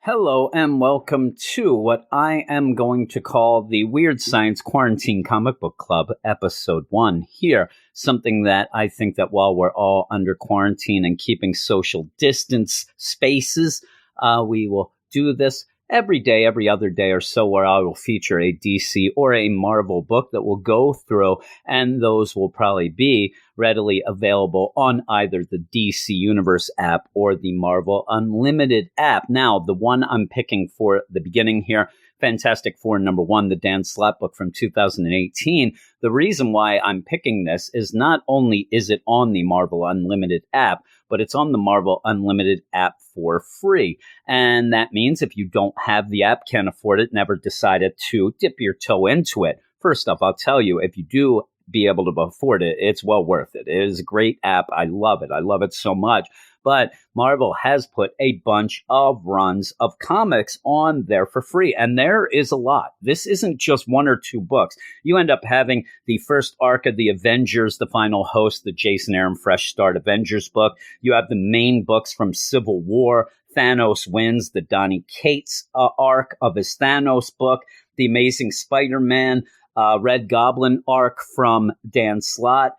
Hello and welcome to what I am going to call the Weird Science Quarantine Comic Book Club, Episode 1 here. Something that I think that while we're all under quarantine and keeping social distance spaces, we will do this every day, every other day or so, where I will feature a DC or a Marvel book that we'll go through, and those will probably be readily available on either the DC Universe app or the Marvel Unlimited app. Now, the one I'm picking for the beginning here, Fantastic Four #1, the Dan Slott book from 2018. The reason why I'm picking this is not only is it on the Marvel Unlimited app, but it's on the Marvel Unlimited app for free. And that means if you don't have the app, can't afford it, never decided to dip your toe into it. First off, I'll tell you, if you do be able to afford it, it's well worth it. It is a great app. I love it. I love it so much. But Marvel has put a bunch of runs of comics on there for free, and there is a lot. This isn't just one or two books. You end up having the first arc of the Avengers, The Final Host, the Jason Aaron Fresh Start Avengers book. You have the main books from Civil War, Thanos Wins, the Donny Cates arc of his Thanos book, The Amazing Spider-Man, Red Goblin arc from Dan Slott,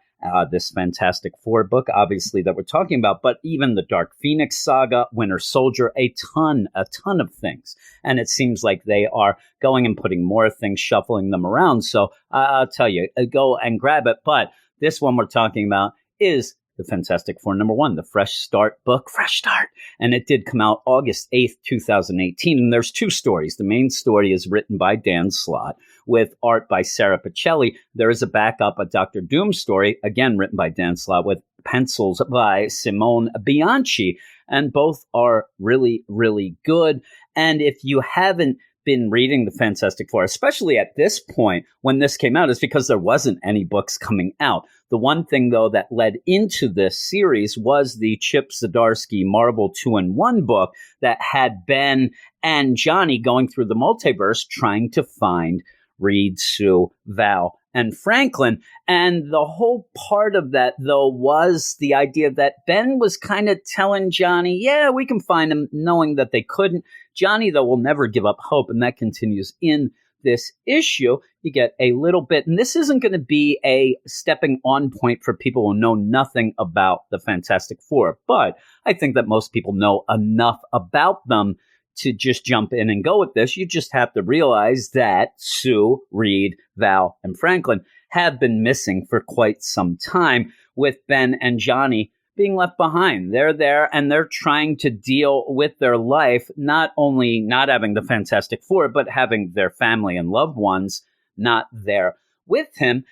this Fantastic Four book, obviously, that we're talking about, but even the Dark Phoenix saga, Winter Soldier, a ton of things. And it seems like they are going and putting more things, shuffling them around. So I'll tell you, go and grab it. But this one we're talking about is the Fantastic Four #1, the Fresh Start book, Fresh Start. And it did come out August 8th, 2018. And there's two stories. The main story is written by Dan Slott with art by Sarah Pichelli. There is a backup, a Dr. Doom story, again written by Dan Slott with pencils by Simone Bianchi. And both are really, really good. And if you haven't been reading the Fantastic Four, especially at this point when this came out, is because there wasn't any books coming out. The one thing, though, that led into this series was the Chip Zdarsky Marvel 2-in-1 book that had Ben and Johnny going through the multiverse trying to find Reed, Sue, Val, and Franklin. And the whole part of that, though, was the idea that Ben was kind of telling Johnny, yeah, we can find him, knowing that they couldn't. Johnny, though, will never give up hope, and that continues in this issue. You get a little bit, and this isn't going to be a stepping on point for people who know nothing about the Fantastic Four, but I think that most people know enough about them to just jump in and go with this. You just have to realize that Sue, Reed, Val, and Franklin have been missing for quite some time, with Ben and Johnny being left behind. They're there and they're trying to deal with their life, not only not having the Fantastic Four, but having their family and loved ones not there with him,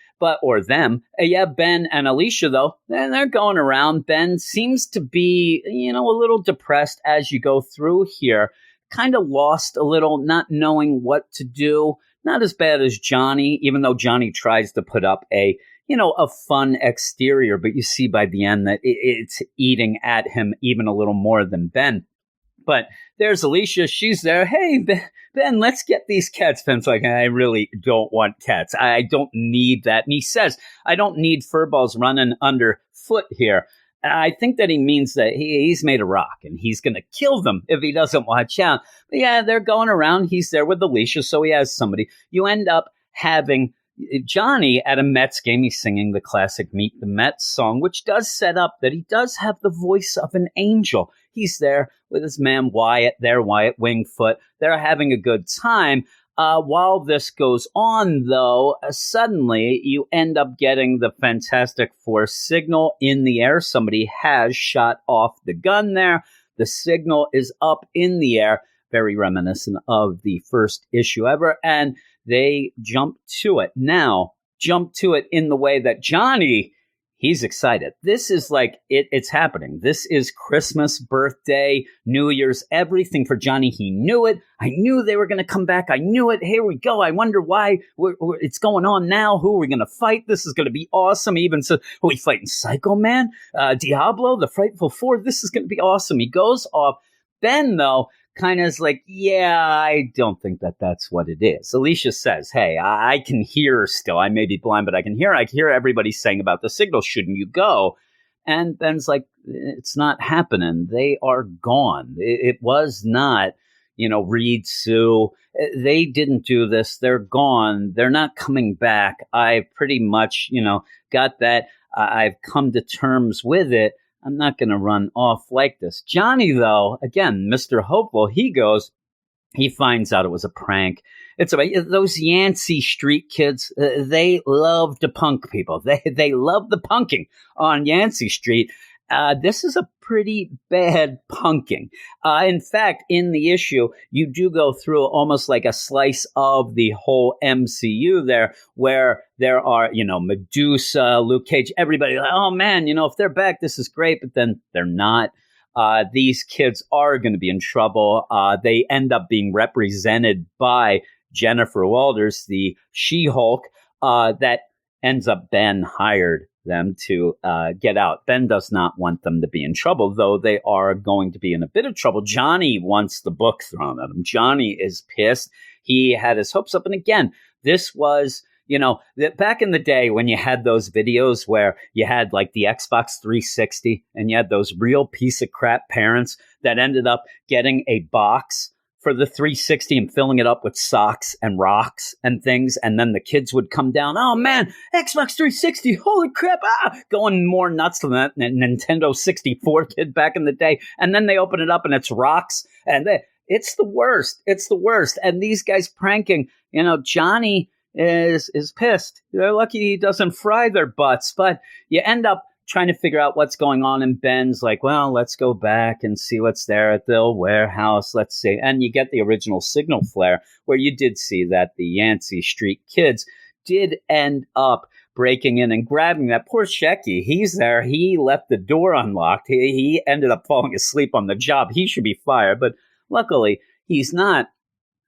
or them. Yeah, Ben and Alicia, though, they're going around. Ben seems to be, a little depressed as you go through here, kind of lost a little, not knowing what to do. Not as bad as Johnny, even though Johnny tries to put up a fun exterior, but you see by the end that it's eating at him even a little more than Ben. But there's Alicia. She's there. Hey, Ben, let's get these cats. Ben's like, I really don't want cats. I don't need that. And he says, I don't need furballs running underfoot here. I think that he means that he's made a rock and he's going to kill them if he doesn't watch out. But yeah, they're going around. He's there with Alicia, so he has somebody. You end up having Johnny at a Mets game. He's singing the classic Meet the Mets song, which does set up that he does have the voice of an angel. He's there with his man Wyatt Wingfoot. They're having a good time. While this goes on, though, suddenly you end up getting the Fantastic Four signal in the air. Somebody has shot off the gun there. The signal is up in the air, very reminiscent of the first issue ever, and they jump to it. Now, jump to it in the way that Johnny, he's excited. This is like, it's happening. This is Christmas, birthday, New Year's, everything for Johnny. He knew it. I knew they were going to come back. I knew it. Here we go. I wonder why it's going on now. Who are we going to fight? This is going to be awesome. Even so, are we fighting Psycho Man? Diablo, the Frightful Four? This is going to be awesome. He goes off. Ben, though, kind of is like, yeah, I don't think that that's what it is. Alicia says, hey, I can hear still. I may be blind, but I can hear. I can hear everybody saying about the signal. Shouldn't you go? And Ben's like, it's not happening. They are gone. It was not, Reed, Sue, they didn't do this. They're gone. They're not coming back. I pretty much, got that. I've come to terms with it. I'm not going to run off like this. Johnny, though, again, Mr. Hopeful, he finds out it was a prank. It's about those Yancey Street kids. They love to punk people. They love the punking on Yancey Street. This is a pretty bad punking. In fact, in the issue, you do go through almost like a slice of the whole MCU there, where there are, Medusa, Luke Cage, everybody. Like, oh man, if they're back, this is great. But then they're not. These kids are going to be in trouble. They end up being represented by Jennifer Walters, the She-Hulk, that ends up Ben hired them to get out. Ben does not want them to be in trouble, though they are going to be in a bit of trouble. Johnny wants the book thrown at him. Johnny is pissed. He had his hopes up. And again, this was, back in the day when you had those videos where you had like the Xbox 360 and you had those real piece of crap parents that ended up getting a box for the 360 and filling it up with socks and rocks and things. And then the kids would come down. Oh man, Xbox 360. Holy crap. Going more nuts than that Nintendo 64 kid back in the day. And then they open it up and it's rocks. And it's the worst. It's the worst. And these guys pranking, Johnny is pissed. They're lucky he doesn't fry their butts, but you end up trying to figure out what's going on. And Ben's like, well, let's go back and see what's there at the warehouse. Let's see. And you get the original Signal Flare where you did see that the Yancey Street kids did end up breaking in and grabbing that poor Shecky. He's there. He left the door unlocked. He ended up falling asleep on the job. He should be fired, but luckily he's not.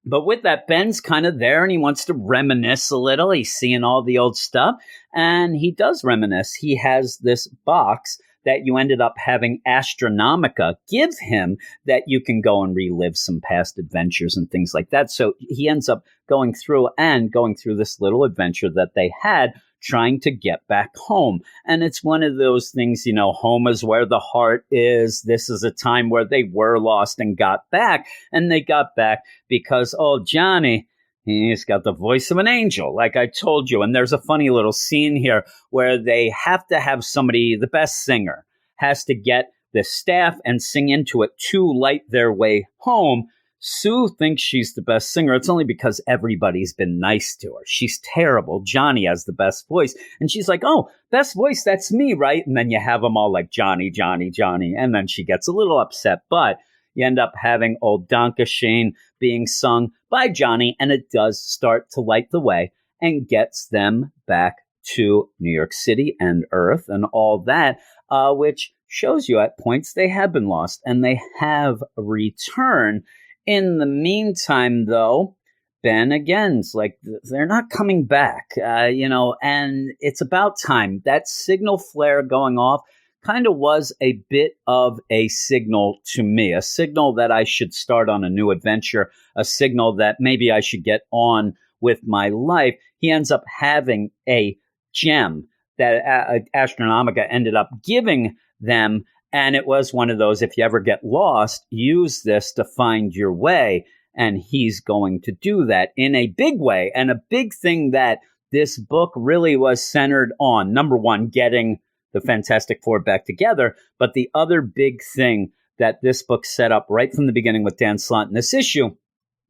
But with that, Ben's kind of there and he wants to reminisce a little. He's seeing all the old stuff and he does reminisce. He has this box that you ended up having Astronomica give him that you can go and relive some past adventures and things like that. So he ends up going through this little adventure that they had trying to get back home. And it's one of those things, home is where the heart is. This is a time where they were lost and got back. And they got back because, Johnny, he's got the voice of an angel, like I told you. And there's a funny little scene here where they have to have somebody, the best singer, has to get the staff and sing into it to light their way home. Sue thinks she's the best singer. It's only because everybody's been nice to her. She's terrible. Johnny has the best voice. And she's like, oh, best voice, that's me, right? And then you have them all like, Johnny, Johnny, Johnny. And then she gets a little upset. But you end up having Old Dankeschön being sung by Johnny. And it does start to light the way and gets them back to New York City and Earth and all that, which shows you at points they have been lost and they have returned. In the meantime, though, Ben again's like, they're not coming back, and it's about time. That signal flare going off kind of was a bit of a signal to me, a signal that I should start on a new adventure, a signal that maybe I should get on with my life. He ends up having a gem that Astronomica ended up giving them. And it was one of those, if you ever get lost, use this to find your way. And he's going to do that in a big way. And a big thing that this book really was centered on, number one, getting the Fantastic Four back together. But the other big thing that this book set up right from the beginning with Dan Slott in this issue,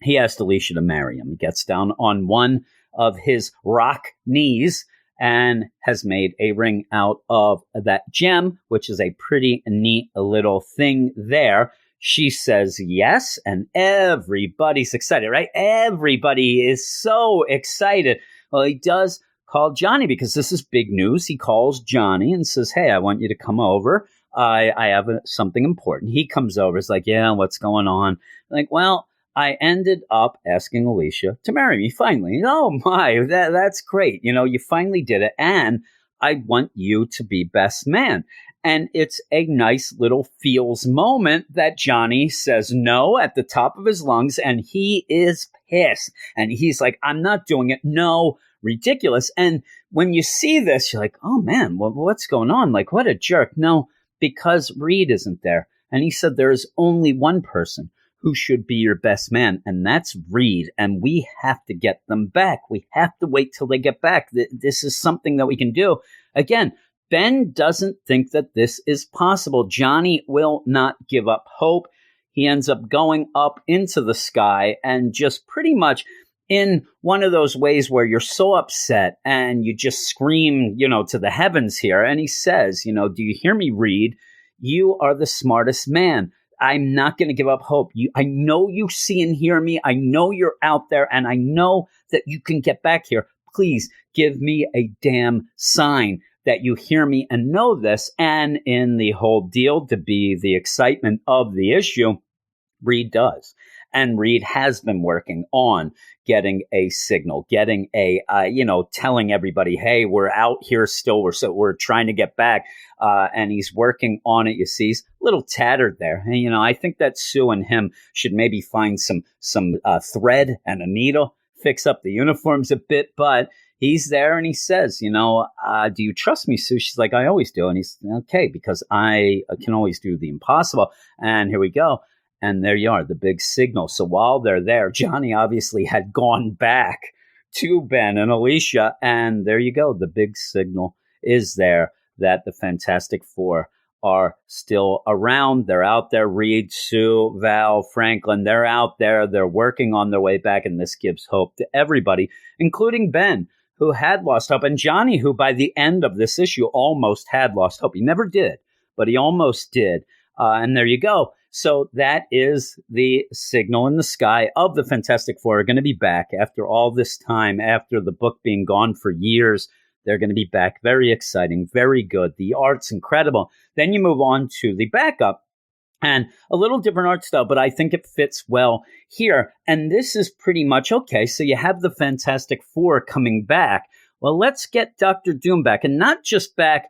he asked Alicia to marry him. He gets down on one of his rock knees and has made a ring out of that gem, which is a pretty neat little thing there. She says yes, and everybody's excited, right? Everybody is so excited. Well, he does call Johnny because this is big news. He calls Johnny and says, hey, I want you to come over. I have something important. He comes over. He's like, yeah, what's going on? Like, well, I ended up asking Alicia to marry me finally. Oh my, that's great. You finally did it. And I want you to be best man. And it's a nice little feels moment that Johnny says no at the top of his lungs. And he is pissed. And he's like, I'm not doing it. No, ridiculous. And when you see this, you're like, oh man, well, what's going on? Like, what a jerk. No, because Reed isn't there. And he said there is only one person who should be your best man, and that's Reed. And we have to get them back. We have to wait till they get back. This is something that we can do. Again, Ben doesn't think that this is possible. Johnny will not give up hope. He ends up going up into the sky and just pretty much in one of those ways where you're so upset and you just scream, to the heavens here. And he says, do you hear me, Reed? You are the smartest man. I'm not going to give up hope. I know you see and hear me. I know you're out there, and I know that you can get back here. Please give me a damn sign that you hear me and know this. And in the whole deal, to be the excitement of the issue, Reed does. And Reed has been working on getting a signal, getting telling everybody, hey, we're out here still. We're trying to get back. And he's working on it. You see, he's a little tattered there. And, I think that Sue and him should maybe find some thread and a needle, fix up the uniforms a bit. But he's there and he says, do you trust me, Sue? She's like, I always do. And he's okay, because I can always do the impossible. And here we go. And there you are, the big signal. So while they're there, Johnny obviously had gone back to Ben and Alicia. And there you go. The big signal is there that the Fantastic Four are still around. They're out there. Reed, Sue, Val, Franklin, they're out there. They're working on their way back. And this gives hope to everybody, including Ben, who had lost hope. And Johnny, who by the end of this issue almost had lost hope. He never did, but he almost did. And there you go. So that is the signal in the sky of the Fantastic Four are going to be back after all this time, after the book being gone for years. They're going to be back. Very exciting. Very good. The art's incredible. Then you move on to the backup and a little different art style, but I think it fits well here. And this is pretty much okay. So you have the Fantastic Four coming back. Well, let's get Dr. Doom back, and not just back.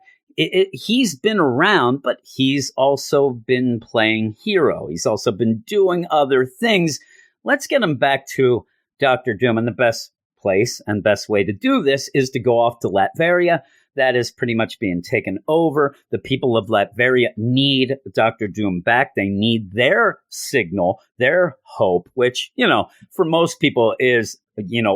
He's been around, but he's also been playing hero. He's also been doing other things. Let's get him back to Dr. Doom. And the best place and best way to do this is to go off to Latveria. That is pretty much being taken over. The people of Latveria need Dr. Doom back. They need their signal, their hope, which, for most people is,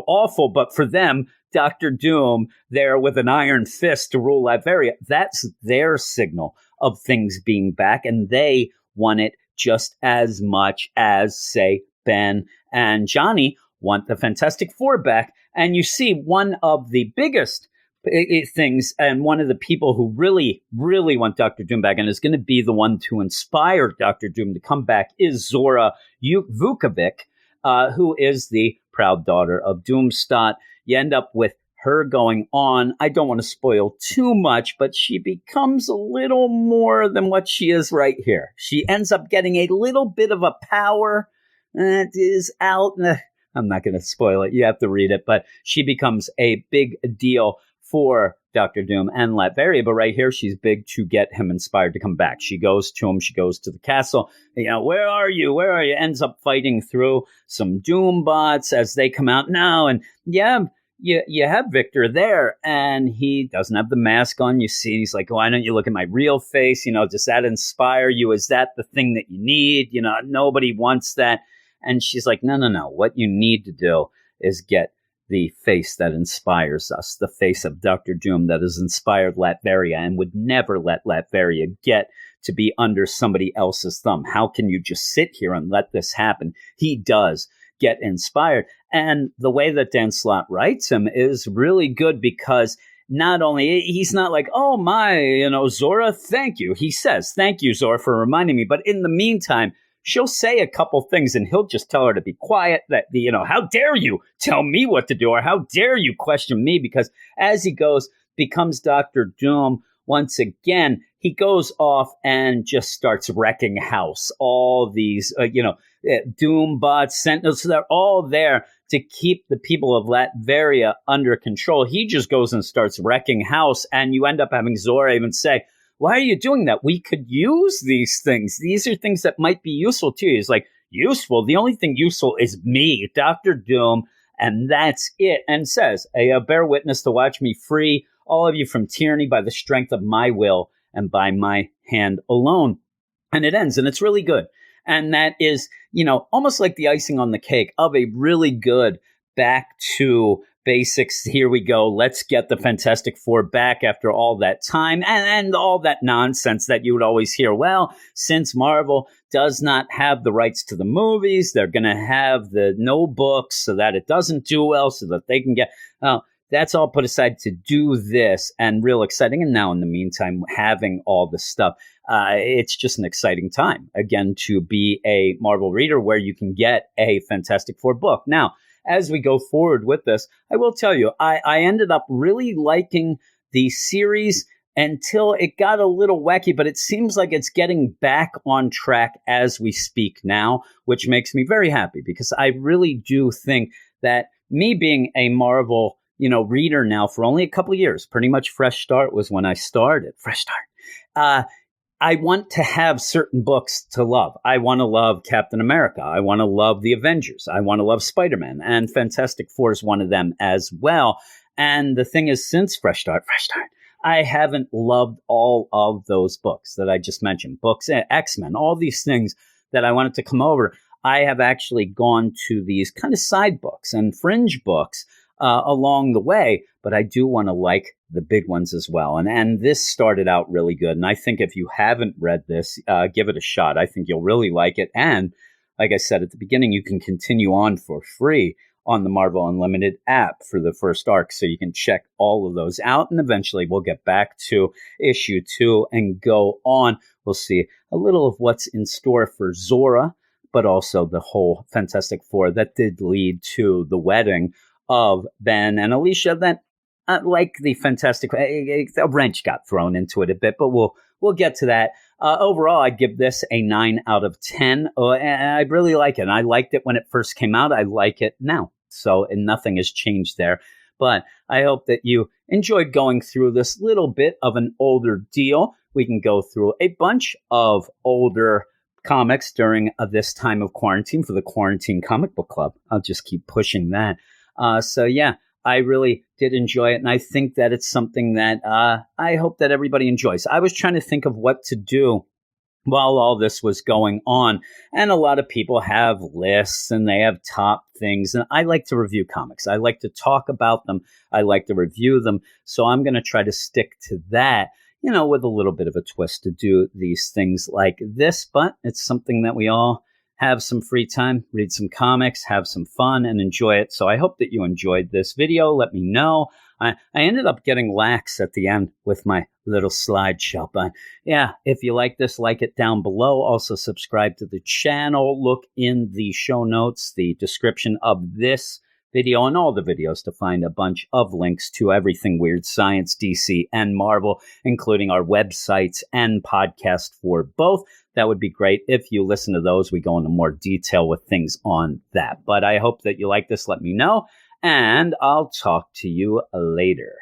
awful. But for them, Dr. Doom there with an iron fist to rule Latveria, that's their signal of things being back. And they want it just as much as, say, Ben and Johnny want the Fantastic Four back. And you see one of the biggest things, and one of the people who really, really want Dr. Doom back and is going to be the one to inspire Dr. Doom to come back, is Zora Vukovic, who is the proud daughter of Doomstot. You end up with her going on. I don't want to spoil too much, but she becomes a little more than what she is right here. She ends up getting a little bit of a power that is out. I'm not going to spoil it. You have to read it. But she becomes a big deal for Dr. Doom and Latveria. But right here, she's big to get him inspired to come back. She goes to him. She goes to the castle. Where are you? Where are you? Ends up fighting through some Doom bots as they come out now. And you have Victor there, and he doesn't have the mask on. You see, and he's like, why don't you look at my real face? Does that inspire you? Is that the thing that you need? Nobody wants that. And she's like, no. What you need to do is get the face that inspires us, the face of Dr. Doom that has inspired Latveria and would never let Latveria get to be under somebody else's thumb. How can you just sit here and let this happen? He does get inspired. And the way that Dan Slott writes him is really good, because not only, he's not like, oh my, Zora, thank you. He says, thank you, Zora, for reminding me. But in the meantime, she'll say a couple things and he'll just tell her to be quiet, that, how dare you tell me what to do, or how dare you question me? Because as he goes, becomes Dr. Doom once again, he goes off and just starts wrecking house. All these, Doom bots, Sentinels, they're all there to keep the people of Latveria under control. He just goes and starts wrecking house, and you end up having Zora even say, why are you doing that? We could use these things. These are things that might be useful to you. He's like, useful? The only thing useful is me, Dr. Doom, and that's it. And says, bear witness to watch me free all of you from tyranny by the strength of my will and by my hand alone. And it ends, and it's really good. And that is, almost like the icing on the cake of a really good back to basics. Here we go. Let's get the Fantastic Four back after all that time and all that nonsense that you would always hear. Well, since Marvel does not have the rights to the movies, they're going to have the no books so that it doesn't do well, so that they can get. That's all put aside to do this, and real exciting. And now, in the meantime, having all this stuff, it's just an exciting time, again, to be a Marvel reader where you can get a Fantastic Four book. Now, as we go forward with this, I will tell you, I ended up really liking the series until it got a little wacky, but it seems like it's getting back on track as we speak now, which makes me very happy, because I really do think that me being a Marvel reader now for only a couple of years, pretty much fresh start was when I started. Fresh start. I want to have certain books to love. I want to love Captain America. I want to love the Avengers. I want to love Spider-Man. And Fantastic Four is one of them as well. And the thing is, since Fresh Start, I haven't loved all of those books that I just mentioned. Books, X-Men, all these things that I wanted to come over. I have actually gone to these kind of side books and fringe books along the way, but I do want to like the big ones as well. And this started out really good. And I think if you haven't read this, give it a shot. I think you'll really like it. And like I said at the beginning, you can continue on for free on the Marvel Unlimited app for the first arc. So you can check all of those out. And eventually we'll get back to issue 2 and go on. We'll see a little of what's in store for Zora, but also the whole Fantastic Four that did lead to the wedding of Ben and Alicia. That, like the Fantastic, a wrench got thrown into it a bit, but we'll get to that. Overall, I'd give this a 9 out of 10. And I really like it. And I liked it when it first came out. I like it now. So, and nothing has changed there. But I hope that you enjoyed going through this little bit of an older deal. We can go through a bunch of older comics during this time of quarantine for the Quarantine Comic Book Club. I'll just keep pushing that. So yeah, I really did enjoy it. And I think that it's something that I hope that everybody enjoys. I was trying to think of what to do while all this was going on. And a lot of people have lists and they have top things. And I like to review comics. I like to talk about them. I like to review them. So I'm going to try to stick to that, with a little bit of a twist to do these things like this. But it's something that we all have some free time, read some comics, have some fun, and enjoy it. So I hope that you enjoyed this video. Let me know. I ended up getting lax at the end with my little slideshow. But yeah, if you like this, like it down below. Also subscribe to the channel. Look in the show notes, the description of this video and all the videos to find a bunch of links to everything Weird Science, DC, and Marvel, including our websites and podcast for both. That would be great. If you listen to those, we go into more detail with things on that. But I hope that you like this. Let me know, and I'll talk to you later.